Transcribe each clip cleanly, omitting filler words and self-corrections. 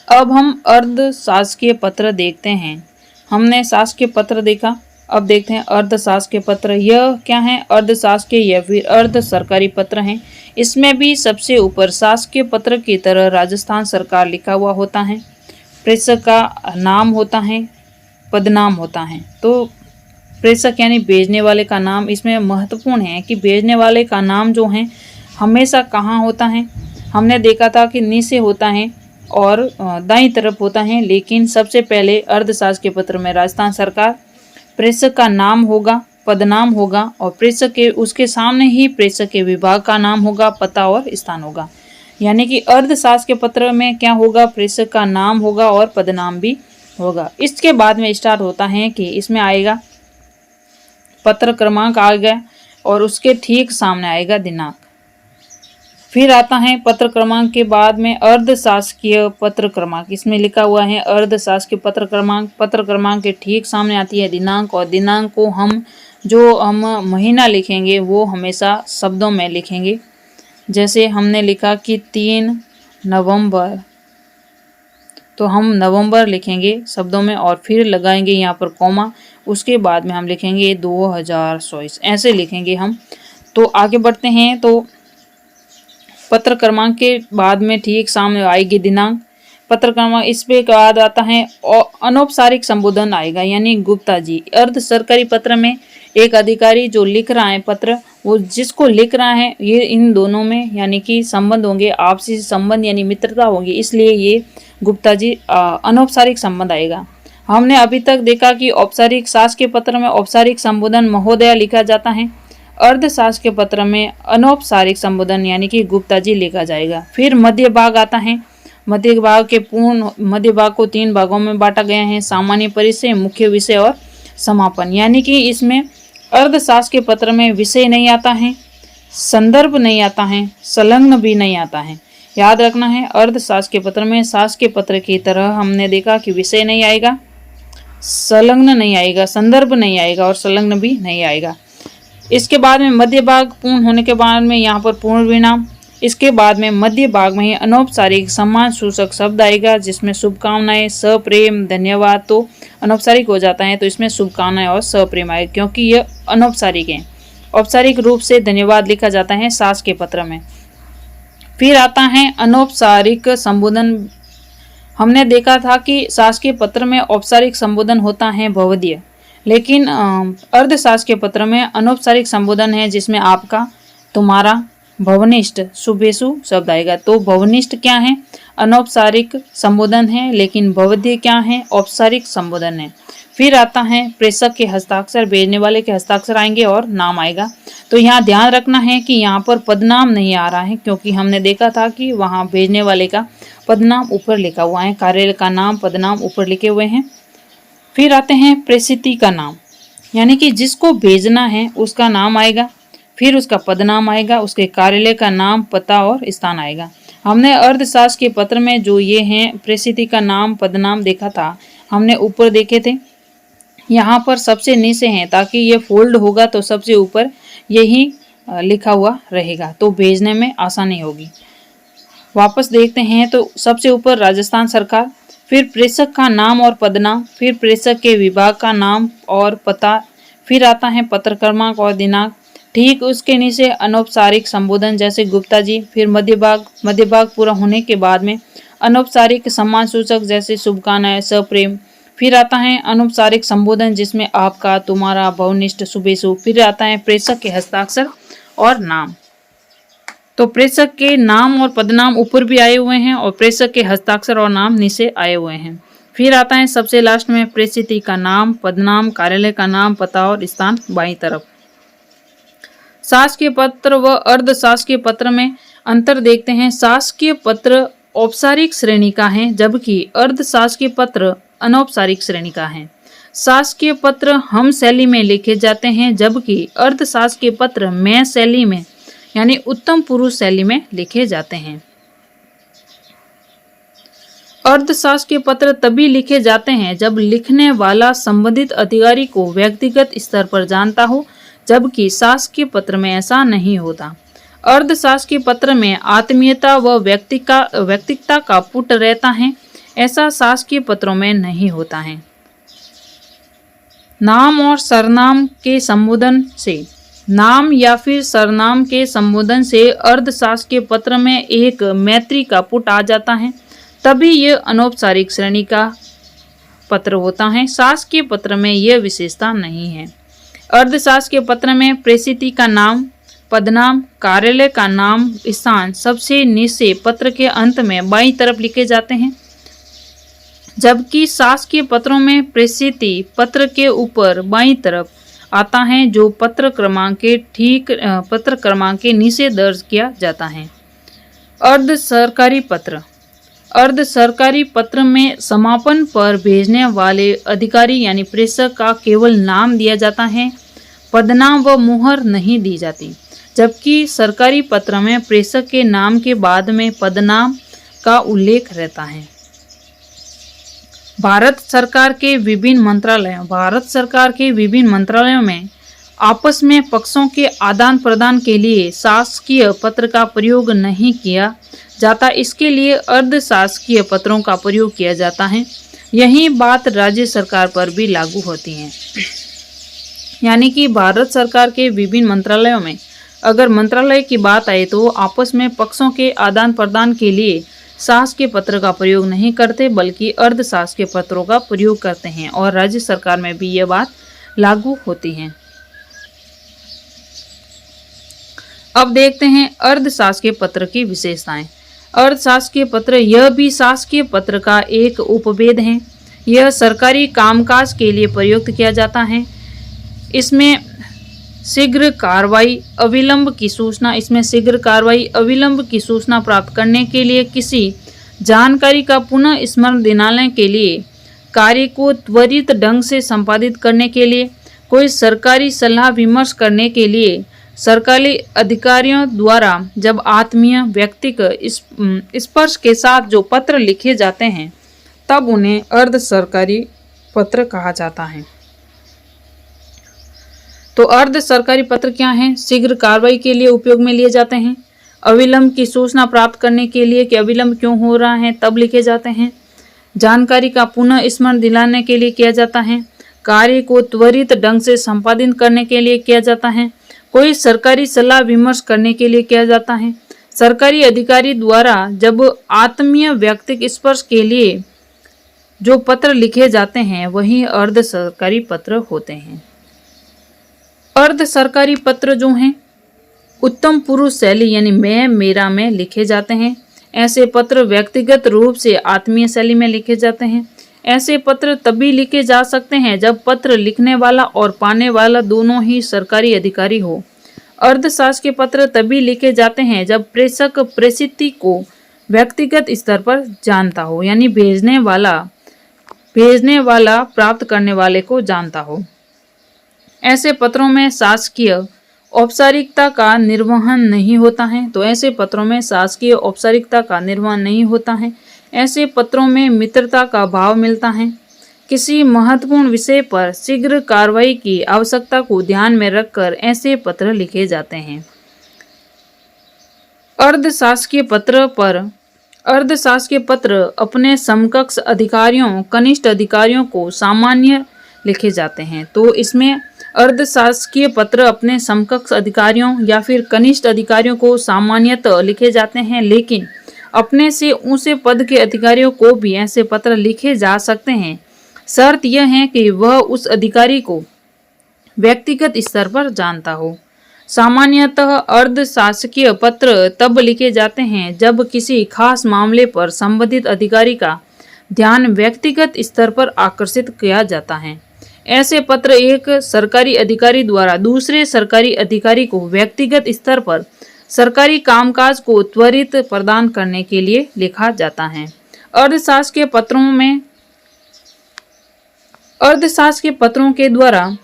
अब हम अर्ध शासकीय पत्र देखते हैं। हमने शासकीय पत्र देखा, अब देखते हैं अर्ध शासकीय पत्र। यह क्या है? अर्ध शासकीय या फिर अर्ध सरकारी पत्र हैं। इसमें भी सबसे ऊपर शासकीय पत्र की तरह राजस्थान सरकार लिखा हुआ होता है। प्रेषक का नाम होता है, पदनाम होता है। तो प्रेषक यानी भेजने वाले का नाम इसमें महत्वपूर्ण है कि भेजने वाले का नाम जो है हमेशा कहाँ होता है। हमने देखा था कि नीचे होता है और दाईं तरफ होता है, लेकिन सबसे पहले अर्धशासकीय पत्र में राजस्थान सरकार, प्रेषक का नाम होगा, पदनाम होगा और प्रेषक के उसके सामने ही प्रेषक के विभाग का नाम होगा, पता और स्थान होगा। यानी कि अर्धशासकीय पत्र में क्या होगा? प्रेषक का नाम होगा और पदनाम भी होगा। इसके बाद में स्टार्ट होता है कि इसमें आएगा पत्र क्रमांक आ गया और उसके ठीक सामने आएगा दिनांक। फिर आता है पत्र क्रमांक के बाद में अर्धशासकीय पत्र क्रमांक। इसमें लिखा हुआ है अर्धशासकीय पत्र क्रमांक। पत्र क्रमांक के ठीक सामने आती है दिनांक और दिनांक को हम महीना लिखेंगे वो हमेशा शब्दों में लिखेंगे। जैसे हमने लिखा कि 3 नवंबर, तो हम नवंबर लिखेंगे शब्दों में और फिर लगाएंगे यहाँ पर कॉमा। उसके बाद में हम लिखेंगे 2024, ऐसे लिखेंगे हम। तो आगे बढ़ते हैं। तो पत्र क्रमांक के बाद में ठीक सामने आएगी दिनांक। पत्र क्रमांक इस पे बाद आता है अनौपचारिक संबोधन आएगा, यानी गुप्ता जी। अर्ध सरकारी पत्र में एक अधिकारी जो लिख रहा है पत्र, वो जिसको लिख रहा है, ये इन दोनों में यानी कि संबंध होंगे, आपसी संबंध यानी मित्रता होगी, इसलिए ये गुप्ता जी अनौपचारिक संबंध आएगा। हमने अभी तक देखा कि औपचारिक शासकीय पत्र में औपचारिक संबोधन महोदया लिखा जाता है। अर्ध शासकीय पत्र में अनौपचारिक संबोधन यानी कि गुप्ता जी लिखा जाएगा। फिर मध्य भाग आता है। मध्य भाग को 3 भागों में बांटा गया है, सामान्य परिचय, मुख्य विषय और समापन। यानी कि इसमें अर्ध शासकीय पत्र में विषय नहीं आता है, संदर्भ नहीं आता है, संलग्न भी नहीं आता है। याद रखना है, अर्ध शासकीय पत्र में शासकीय पत्र की तरह हमने देखा कि विषय नहीं आएगा, संलग्न नहीं आएगा, संदर्भ नहीं आएगा और संलग्न भी नहीं आएगा। इसके बाद में मध्य भाग पूर्ण होने के बाद में यहाँ पर पूर्ण विराम। इसके बाद में मध्य भाग में ही अनौपचारिक सम्मान सूचक शब्द आएगा, जिसमें शुभकामनाएं, सप्रेम, धन्यवाद। तो अनौपचारिक हो जाता है तो इसमें शुभकामनाएं और सप्रेम आएगा, क्योंकि यह अनौपचारिक है। औपचारिक रूप से धन्यवाद लिखा जाता है शासकीय पत्र में। फिर आता है अनौपचारिक संबोधन। हमने देखा था कि शासकीय पत्र में औपचारिक संबोधन होता है भवदीय, लेकिन अर्ध शासकीय पत्र में अनौपचारिक संबोधन है, जिसमें आपका, तुम्हारा, भवनिष्ठ, शुभेशु शब्द आएगा। तो भवनिष्ठ क्या है? अनौपचारिक संबोधन है, लेकिन भवदीय क्या है? औपचारिक संबोधन है। फिर आता है प्रेषक के हस्ताक्षर, भेजने वाले के हस्ताक्षर आएंगे और नाम आएगा। तो यहाँ ध्यान रखना है कि यहाँ पर पदनाम नहीं आ रहा है, क्योंकि हमने देखा था कि वहाँ भेजने वाले का पदनाम ऊपर लिखा हुआ है, कार्यालय का नाम, पदनाम ऊपर लिखे हुए हैं। फिर आते हैं प्रेषिती का नाम, यानी कि जिसको भेजना है उसका नाम आएगा, फिर उसका पदनाम आएगा, उसके कार्यालय का नाम, पता और स्थान आएगा। हमने अर्धशासकीय पत्र में जो ये हैं प्रेषिती का नाम, पदनाम देखा था, हमने ऊपर देखे थे। यहाँ पर सबसे नीचे हैं, ताकि ये फोल्ड होगा तो सबसे ऊपर यही लिखा हुआ रहेगा, तो भेजने में आसानी होगी। वापस देखते हैं तो सबसे ऊपर राजस्थान सरकार, फिर प्रेषक का नाम और पदनाम, फिर प्रेषक के विभाग का नाम और पता, फिर आता है पत्र क्रमांक और दिनांक। ठीक उसके नीचे अनौपचारिक संबोधन जैसे गुप्ता जी। फिर मध्य भाग पूरा होने के बाद में अनौपचारिक सम्मान सूचक जैसे शुभकामनाएं, सप्रेम। फिर आता है अनौपचारिक संबोधन जिसमें आपका, तुम्हारा, भवनिष्ठ, शुभेशु। फिर आता है प्रेषक के हस्ताक्षर और नाम। तो प्रेषक के नाम और पदनाम ऊपर भी आए हुए हैं और प्रेषक के हस्ताक्षर और नाम नीचे आए हुए हैं। फिर आता है सबसे लास्ट में प्रेषिती का नाम, पदनाम, कार्यालय का नाम, पता और स्थान बाईं तरफ। शासकीय पत्र व अर्ध शासकीय पत्र में अंतर देखते हैं। शासकीय पत्र औपचारिक श्रेणी का है, जबकि अर्ध शासकीय पत्र अनौपचारिक श्रेणी का है। शासकीय पत्र हम शैली में लिखे जाते हैं, जबकि अर्ध शासकीय पत्र मैं शैली में यानी उत्तम पुरुष शैली में लिखे जाते हैं। अर्धशासकीय पत्र तभी लिखे जाते हैं जब लिखने वाला संबंधित अधिकारी को व्यक्तिगत स्तर पर जानता हो, जबकि शासकीय पत्र में ऐसा नहीं होता। अर्धशासकीय पत्र में आत्मीयता व व्यक्तिकता का पुट रहता है। ऐसा शासकीय पत्रों में नहीं होता है। नाम और सरनाम के संबोधन से, नाम या फिर सरनाम के संबोधन से अर्धशासकीय पत्र में एक मैत्री का पुट आ जाता है, तभी यह अनौपचारिक श्रेणी का पत्र होता है। शासकीय पत्र में यह विशेषता नहीं है। अर्धशासकीय पत्र में प्रेषिती का नाम, पदनाम, कार्यालय का नाम, स्थान सबसे नीचे पत्र के अंत में बाईं तरफ लिखे जाते हैं, जबकि शासकीय पत्रों में प्रेषिती पत्र के ऊपर बाईं तरफ आता है, जो पत्र क्रमांक के नीचे दर्ज किया जाता है। अर्ध सरकारी पत्र, अर्ध सरकारी पत्र में समापन पर भेजने वाले अधिकारी यानी प्रेषक का केवल नाम दिया जाता है, पदनाम व मुहर नहीं दी जाती, जबकि सरकारी पत्र में प्रेषक के नाम के बाद में पदनाम का उल्लेख रहता है। भारत सरकार के विभिन्न मंत्रालयों में आपस में पक्षों के आदान प्रदान के लिए शासकीय पत्र का प्रयोग नहीं किया जाता, इसके लिए अर्धशासकीय पत्रों का प्रयोग किया जाता है। यही बात राज्य सरकार पर भी लागू होती है। यानी कि भारत सरकार के विभिन्न मंत्रालयों में अगर मंत्रालय की बात आए तो आपस में पक्षों के आदान प्रदान के लिए शासकीय पत्र का प्रयोग नहीं करते, बल्कि अर्धशासकीय पत्रों का प्रयोग करते हैं, और राज्य सरकार में भी यह बात लागू होती है। अब देखते हैं अर्धशासकीय पत्र की विशेषताएं। अर्धशासकीय पत्र यह भी शासकीय पत्र का एक उपभेद है। यह सरकारी कामकाज के लिए प्रयुक्त किया जाता है। इसमें शीघ्र कार्रवाई अविलंब की सूचना प्राप्त करने के लिए, किसी जानकारी का पुनः स्मरण दिलाने के लिए, कार्य को त्वरित ढंग से संपादित करने के लिए, कोई सरकारी सलाह विमर्श करने के लिए, सरकारी अधिकारियों द्वारा जब आत्मीय व्यक्तिगत स्पर्श के साथ जो पत्र लिखे जाते हैं तब उन्हें अर्ध सरकारी पत्र कहा जाता है। तो अर्ध सरकारी पत्र क्या हैं? शीघ्र कार्रवाई के लिए उपयोग में लिए जाते हैं, अविलंब की सूचना प्राप्त करने के लिए कि अविलंब क्यों हो रहा है तब लिखे जाते हैं, जानकारी का पुनः स्मरण दिलाने के लिए किया जाता है, कार्य को त्वरित ढंग से संपादित करने के लिए किया जाता है, कोई सरकारी सलाह विमर्श करने के लिए किया जाता है, सरकारी अधिकारी द्वारा जब आत्मीय व्यक्तिगत स्पर्श के लिए जो पत्र लिखे जाते हैं वही अर्ध सरकारी पत्र होते हैं। अर्ध सरकारी पत्र जो हैं उत्तम पुरुष शैली यानी मैं मेरा में लिखे जाते हैं। ऐसे पत्र व्यक्तिगत रूप से आत्मीय शैली में लिखे जाते हैं। ऐसे पत्र तभी लिखे जा सकते हैं जब पत्र लिखने वाला और पाने वाला दोनों ही सरकारी अधिकारी हो। अर्धशासकीय पत्र तभी लिखे जाते हैं जब प्रेषक प्रेषिती को व्यक्तिगत स्तर पर जानता हो, यानी भेजने वाला प्राप्त करने वाले को जानता हो। ऐसे पत्रों में शासकीय औपचारिकता का निर्वहन नहीं होता है। ऐसे पत्रों में मित्रता का भाव मिलता है। किसी महत्वपूर्ण विषय पर शीघ्र कार्रवाई की आवश्यकता को ध्यान में रखकर ऐसे पत्र लिखे जाते हैं। अर्धशासकीय पत्र अपने समकक्ष अधिकारियों, कनिष्ठ अधिकारियों को सामान्य लिखे जाते हैं। तो इसमें अर्धशासकीय पत्र अपने समकक्ष अधिकारियों या फिर कनिष्ठ अधिकारियों को सामान्यतः लिखे जाते हैं, लेकिन अपने से ऊंचे पद के अधिकारियों को भी ऐसे पत्र लिखे जा सकते हैं। शर्त यह है कि वह उस अधिकारी को व्यक्तिगत स्तर पर जानता हो। सामान्यतः अर्धशासकीय पत्र तब लिखे जाते हैं जब किसी खास मामले पर संबंधित अधिकारी का ध्यान व्यक्तिगत स्तर पर आकर्षित किया जाता है। ऐसे पत्र एक सरकारी अधिकारी द्वारा दूसरे सरकारी अधिकारी को व्यक्तिगत स्तर पर सरकारी कामकाज को त्वरित प्रदान करने के लिए लिखा जाता है। अर्धशासकीय पत्रों के द्वारा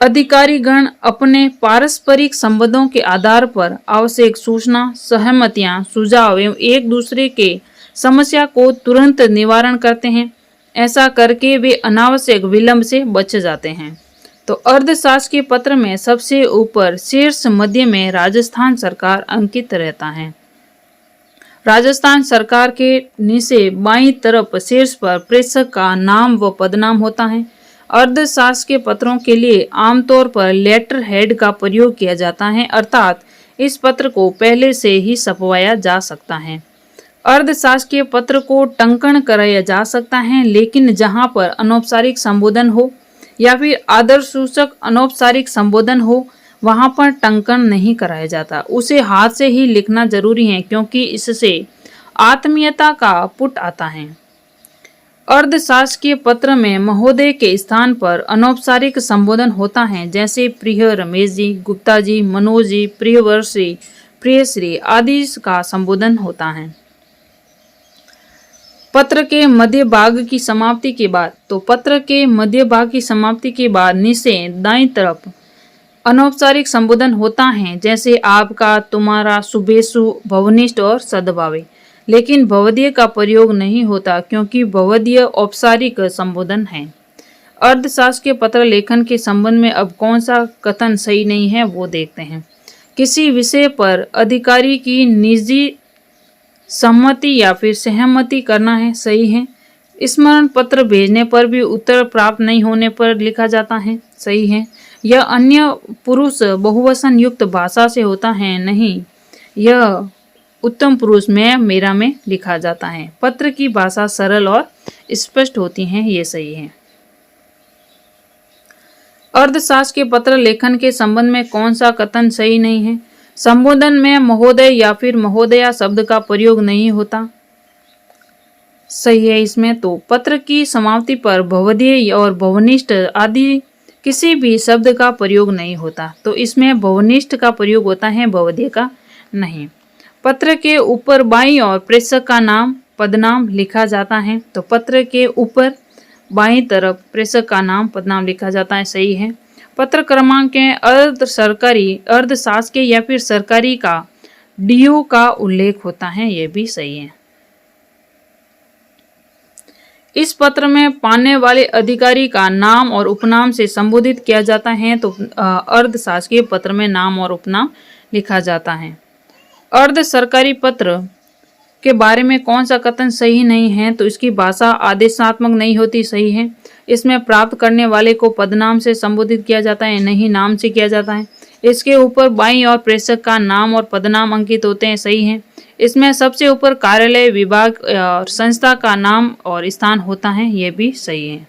अधिकारीगण अपने पारस्परिक संबंधों के आधार पर आवश्यक सूचना, सहमतियां, सुझाव एवं एक दूसरे के समस्या को तुरंत निवारण करते हैं। ऐसा करके वे अनावश्यक विलंब से बच जाते हैं। तो अर्धशासकीय पत्र में सबसे ऊपर शीर्ष मध्य में राजस्थान सरकार अंकित रहता है। राजस्थान सरकार के नीचे बाईं तरफ शीर्ष पर प्रेषक का नाम व पदनाम होता है। अर्धशासकीय पत्रों के लिए आमतौर पर लेटर हेड का प्रयोग किया जाता है, अर्थात इस पत्र को पहले से ही छपवाया जा सकता है। अर्धशासकीय पत्र को टंकण कराया जा सकता है, लेकिन जहां पर अनौपचारिक संबोधन हो या फिर आदर सूचक अनौपचारिक संबोधन हो वहां पर टंकण नहीं कराया जाता। उसे हाथ से ही लिखना जरूरी है, क्योंकि इससे आत्मीयता का पुट आता है। अर्धशासकीय पत्र में महोदय के स्थान पर अनौपचारिक संबोधन होता है, जैसे प्रिय रमेश जी, गुप्ता जी, मनोज जी, प्रियवर्षी, प्रियश्री आदि का संबोधन होता है। पत्र के मध्य भाग की समाप्ति के बाद पत्र के मध्य भाग की समाप्ति के बाद नीचे दाईं तरफ अनौपचारिक संबोधन होता है, जैसे आपका, तुम्हारा, शुभेशु, भवनिष्ठ और सद्भावे। लेकिन भवदीय का प्रयोग नहीं होता, क्योंकि भवदीय औपचारिक संबोधन है। अर्धशासकीय पत्र लेखन के संबंध में अब कौन सा कथन सही नहीं है वो देखते हैं। किसी विषय पर अधिकारी की निजी सम्मति या फिर सहमति करना है, सही है। स्मरण पत्र भेजने पर भी उत्तर प्राप्त नहीं होने पर लिखा जाता है, सही है। यह अन्य पुरुष बहुवचन युक्त भाषा से होता है, नहीं, यह उत्तम पुरुष में, मेरा में लिखा जाता है। पत्र की भाषा सरल और स्पष्ट होती है, ये सही है। अर्धशासकीय पत्र लेखन के संबंध में कौन सा कथन सही नहीं है। संबोधन में महोदय या फिर महोदया शब्द का प्रयोग नहीं होता, सही है इसमें। तो पत्र की समाप्ति पर भवदीय और भवनिष्ठ आदि किसी भी शब्द का प्रयोग नहीं होता, तो इसमें भवनिष्ठ का प्रयोग होता है, भवदीय का नहीं। पत्र के ऊपर बाईं ओर प्रेषक का नाम पदनाम लिखा जाता है, तो पत्र के ऊपर बाईं तरफ प्रेषक का नाम पदनाम लिखा जाता है, सही है। पत्र क्रमांक के अर्ध सरकारी, अर्धशासकीय या फिर सरकारी का डीओ का उल्लेख होता है, यह भी सही है। इस पत्र में पाने वाले अधिकारी का नाम और उपनाम से संबोधित किया जाता है, तो अर्धशासकीय पत्र में नाम और उपनाम लिखा जाता है। अर्ध सरकारी पत्र के बारे में कौन सा कथन सही नहीं है, तो इसकी भाषा आदेशात्मक नहीं होती, सही है। इसमें प्राप्त करने वाले को पदनाम से संबोधित किया जाता है, नहीं नाम से किया जाता है। इसके ऊपर बाईं ओर प्रेषक का नाम और पदनाम अंकित होते हैं, सही है। इसमें सबसे ऊपर कार्यालय, विभाग और संस्था का नाम और स्थान होता है, यह भी सही है।